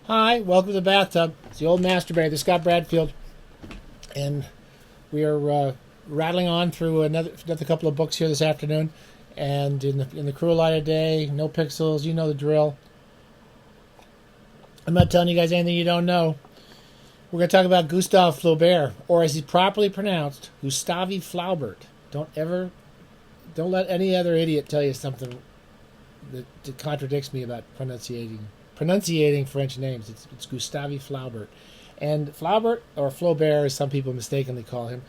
Hi, welcome to the bathtub. It's the old masturbator, the Scott Bradfield, and we are rattling on through another couple of books here this afternoon. And in the cruel light of day, no pixels, you know the drill. I'm not telling you guys anything you don't know. We're going to talk about Gustave Flaubert, or as he's properly pronounced, Gustave Flaubert. Don't let any other idiot tell you something that contradicts me about pronunciating French names. It's Gustave Flaubert. And Flaubert, or Flaubert as some people mistakenly call him,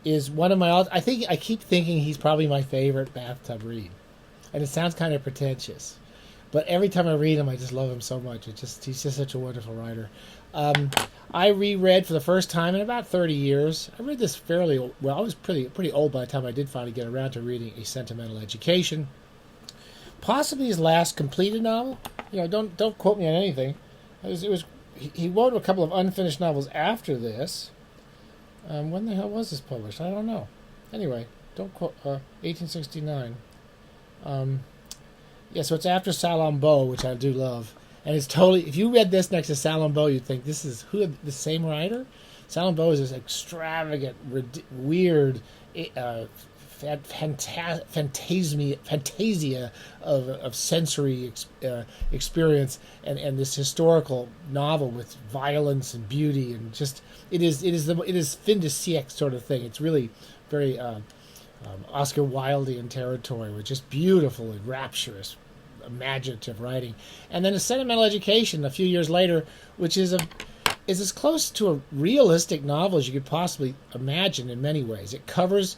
is one of my... I keep thinking he's probably my favorite bathtub read. And it sounds kind of pretentious. But every time I read him, I just love him so much. He's just such a wonderful writer. I reread for the first time in about 30 years. I read this fairly... Well, I was pretty old by the time I did finally get around to reading A Sentimental Education. Possibly his last completed novel. Don't quote me on anything. He wrote a couple of unfinished novels after this. When the hell was this published? I don't know. Anyway, don't quote 1869. So it's after Salammbô, which I do love, and it's totally. If you read this next to Salammbô, you'd think this is the same writer. Salammbô is this extravagant, weird. Fantasia of sensory experience and this historical novel with violence and beauty and just it is fin de siècle sort of thing. It's really very Oscar Wildean territory with just beautiful and rapturous imaginative writing. And then A Sentimental Education a few years later, which is as close to a realistic novel as you could possibly imagine in many ways. It covers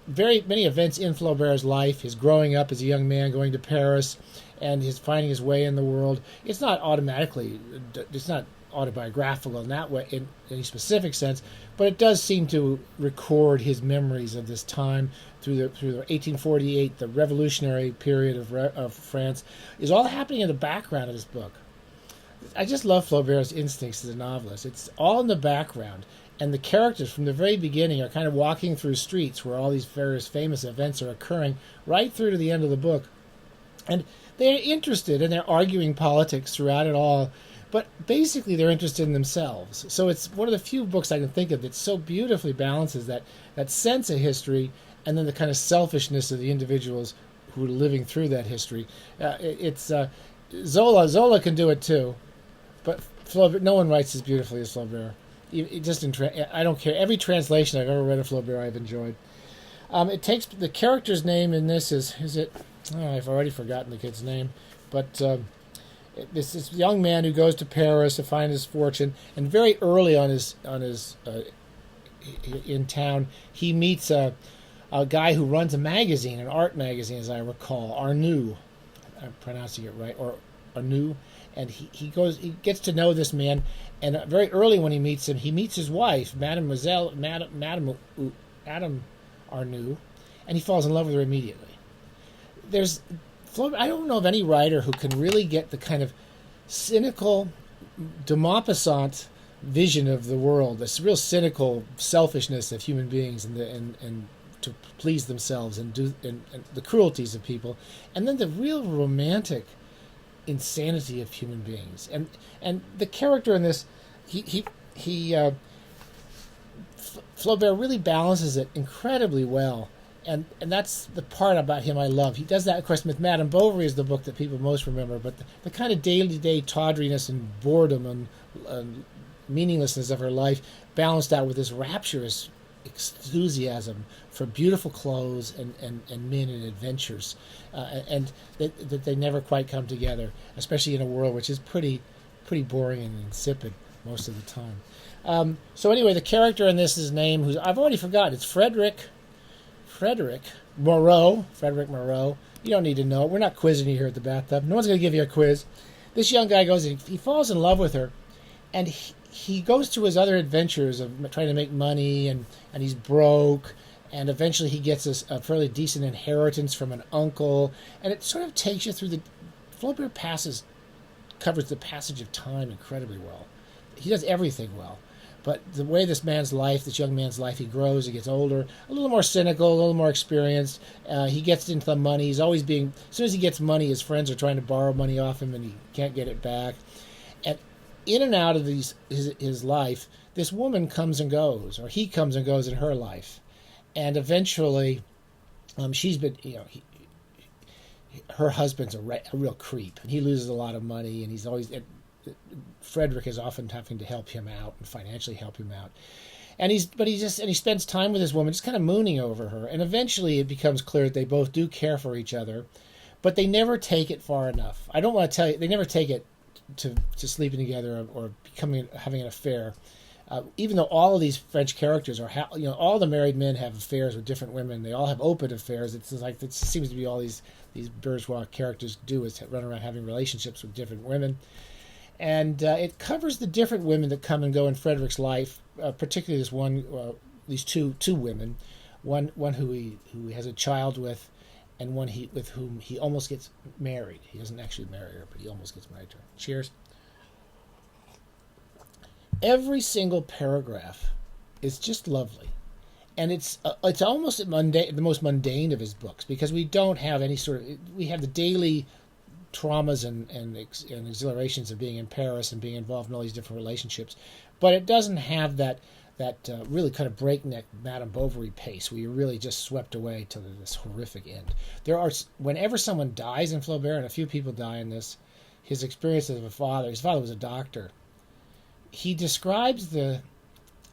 very many events in Flaubert's life, his growing up as a young man, going to Paris, and his finding his way in the world. It's not autobiographical in that way, in any specific sense, but it does seem to record his memories of this time through the 1848, the revolutionary period of France, is all happening in the background of this book. I just love Flaubert's instincts as a novelist. It's all in the background. And the characters from the very beginning are kind of walking through streets where all these various famous events are occurring right through to the end of the book. And they're interested and they're arguing politics throughout it all. But basically they're interested in themselves. So it's one of the few books I can think of that so beautifully balances that sense of history and then the kind of selfishness of the individuals who are living through that history. Zola can do it too. But Flaubert, no one writes as beautifully as Flaubert. I don't care. Every translation I've ever read of Flaubert I've enjoyed. It takes the character's name in this is it? Oh, I've already forgotten the kid's name, but this young man who goes to Paris to find his fortune, and very early on his in town he meets a guy who runs a magazine, an art magazine, as I recall, Arnoux. I'm pronouncing it right, or Arnoux. And he gets to know this man, and very early when he meets him, he meets his wife, Madame Arnoux, and he falls in love with her immediately. I don't know of any writer who can really get the kind of cynical, de Maupassant vision of the world, this real cynical selfishness of human beings and to please themselves and the cruelties of people, and then the real romantic insanity of human beings, and the character in this, Flaubert really balances it incredibly well, and that's the part about him I love. He does that, of course, with Madame Bovary is the book that people most remember, but the kind of day-to-day tawdriness and boredom and meaninglessness of her life balanced out with this rapturous enthusiasm for beautiful clothes and men and adventures, and that they never quite come together, especially in a world which is pretty boring and insipid most of the time. So anyway, the character in this is named, who's I've already forgotten. It's Frederick Moreau. You don't need to know it. We're not quizzing you here at the bathtub. No one's going to give you a quiz. This young guy he falls in love with her, and he goes to his other adventures of trying to make money, and he's broke, and eventually he gets a fairly decent inheritance from an uncle, and it sort of takes you through Flaubert covers the passage of time incredibly well. He does everything well, But the way this young man's life, he grows, he gets older, a little more cynical, a little more experienced. He gets into the money. He's always as soon as he gets money, his friends are trying to borrow money off him, and he can't get it back. And in and out of his life, this woman comes and goes, or he comes and goes in her life. And eventually, she's been, her husband's a real creep, and he loses a lot of money, and he's always, Frederick is often having to help him out and financially help him out. And he spends time with this woman, just kind of mooning over her. And eventually it becomes clear that they both do care for each other, but they never take it far enough. I don't want to tell you, they never take it to sleeping together or having an affair. Even though all of these French characters all the married men have affairs with different women. They all have open affairs. It's like, it seems to be all these bourgeois characters do, is run around having relationships with different women. And it covers the different women that come and go in Frederick's life, particularly this one, these two women, one who he has a child with, and one with whom he almost gets married. He doesn't actually marry her, but he almost gets married to her. Cheers. Every single paragraph is just lovely, and it's almost the most mundane of his books, because we don't have we have the daily traumas and exhilarations of being in Paris and being involved in all these different relationships, but it doesn't have that really kind of breakneck Madame Bovary pace where you're really just swept away to this horrific end. Whenever someone dies in Flaubert, and a few people die in this, his experience as his father was a doctor. He describes the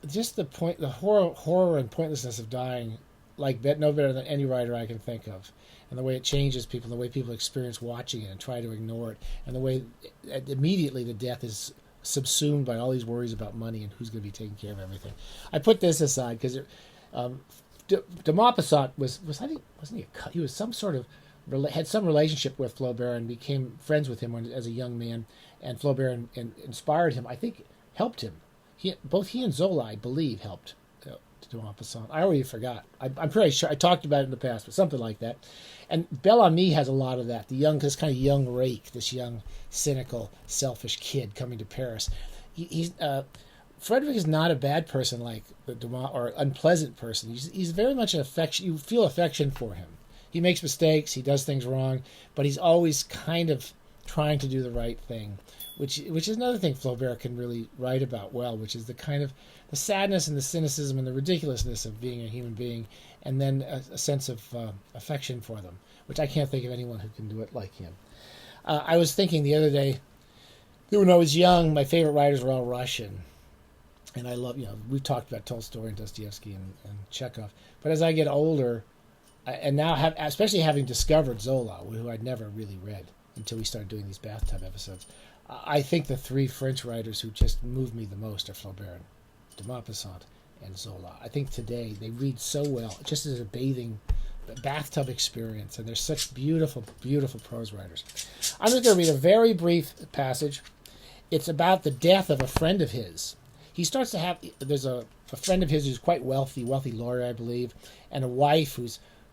horror and pointlessness of dying like no better than any writer I can think of, and the way it changes people, the way people experience watching it and try to ignore it, and the way immediately the death is subsumed by all these worries about money and who's going to be taking care of everything. I put this aside because de Maupassant had some relationship with Flaubert and became friends with him as a young man, and Flaubert inspired him. I think helped him. Both he and Zola, I believe, helped de Maupassant. I already forgot. I'm pretty sure I talked about it in the past, but something like that. And Bel-Ami has a lot of that. This kind of young rake, this young, cynical, selfish kid coming to Paris. Frederick is not a bad person like or unpleasant person. He's very much an affection. You feel affection for him. He makes mistakes. He does things wrong, but he's always kind of trying to do the right thing, which is another thing Flaubert can really write about well, which is the kind of the sadness and the cynicism and the ridiculousness of being a human being, and then a sense of affection for them, which I can't think of anyone who can do it like him. I was thinking the other day that when I was young, my favorite writers were all Russian, and I love, we've talked about Tolstoy and Dostoevsky and Chekhov, but as I get older, and now especially having discovered Zola, who I'd never really read until we started doing these bathtub episodes, I think the three French writers who just move me the most are Flaubert, de Maupassant, and Zola. I think today they read so well, just as a bathtub experience, and they're such beautiful, beautiful prose writers. I'm just going to read a very brief passage. It's about the death of a friend of his. He starts to have, there's a friend of his who's quite wealthy lawyer, I believe, and a wife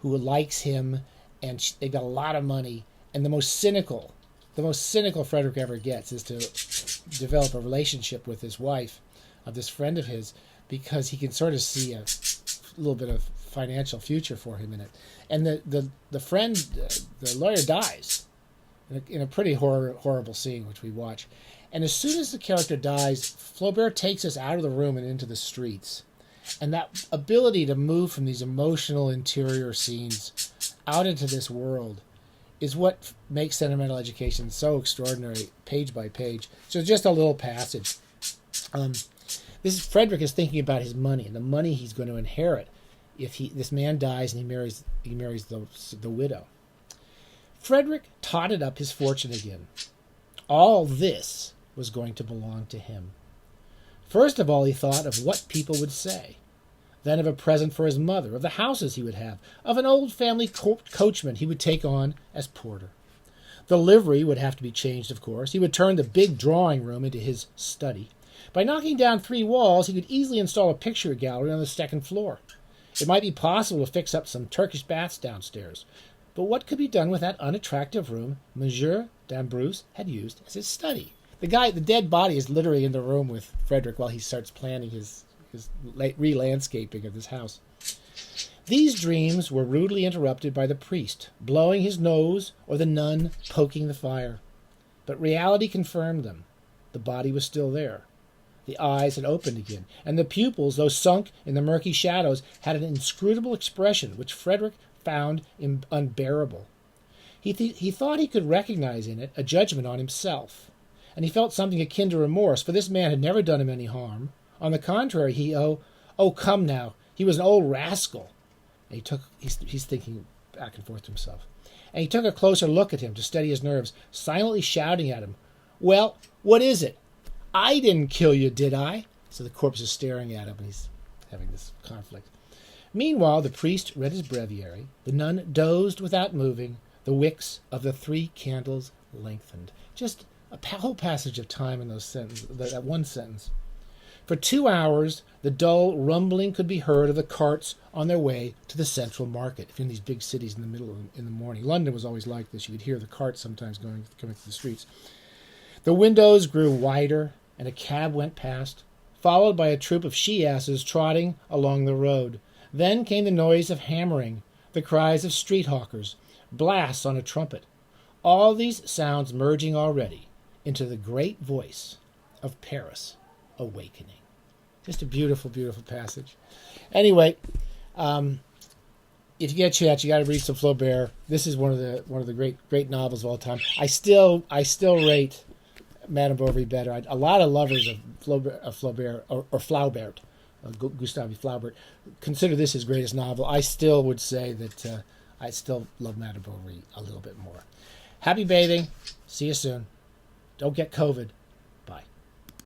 who likes him, and they've got a lot of money, and the most cynical Frederick ever gets is to develop a relationship with his wife, of this friend of his, because he can sort of see a little bit of financial future for him in it. And the friend, the lawyer, dies in a pretty horrible scene, which we watch. And as soon as the character dies, Flaubert takes us out of the room and into the streets. And that ability to move from these emotional interior scenes out into this world is what makes Sentimental Education so extraordinary, page by page. So just a little passage. Frederick is thinking about his money and the money he's going to inherit if this man dies and he marries the widow. Frederick totted up his fortune again. All this was going to belong to him. First of all, he thought of what people would say. Then of a present for his mother, of the houses he would have, of an old family coachman he would take on as porter. The livery would have to be changed, of course. He would turn the big drawing room into his study. By knocking down 3 walls, he could easily install a picture gallery on the second floor. It might be possible to fix up some Turkish baths downstairs. But what could be done with that unattractive room Monsieur d'Ambrose had used as his study? The dead body is literally in the room with Frederick while he starts planning his re-landscaping of his house. These dreams were rudely interrupted by the priest blowing his nose or the nun poking the fire. But reality confirmed them. The body was still there. The eyes had opened again, and the pupils, though sunk in the murky shadows, had an inscrutable expression which Frederick found unbearable. He thought he could recognize in it a judgment on himself, and he felt something akin to remorse, for this man had never done him any harm. On the contrary, oh, come now, he was an old rascal. And he's thinking back and forth to himself. And he took a closer look at him to steady his nerves, silently shouting at him, "Well, what is it? I didn't kill you, did I?" So the corpse is staring at him, and he's having this conflict. Meanwhile, the priest read his breviary. The nun dozed without moving. The wicks of the 3 candles lengthened. Just a whole passage of time in that one sentence. For 2 hours, the dull rumbling could be heard of the carts on their way to the central market. If you're in these big cities in the morning. London was always like this. You could hear the carts sometimes coming through the streets. The windows grew wider, and a cab went past, followed by a troop of she-asses trotting along the road. Then came the noise of hammering, the cries of street hawkers, blasts on a trumpet. All these sounds merging already into the great voice of Paris awakening. Just a beautiful, beautiful passage. Anyway, if you get a chance, you got to read some Flaubert. This is one of the great novels of all time. I still rate Madame Bovary better. A lot of lovers of Flaubert or Flaubert, Gustave Flaubert, consider this his greatest novel. I still would say that I still love Madame Bovary a little bit more. Happy bathing. See you soon. Don't get COVID.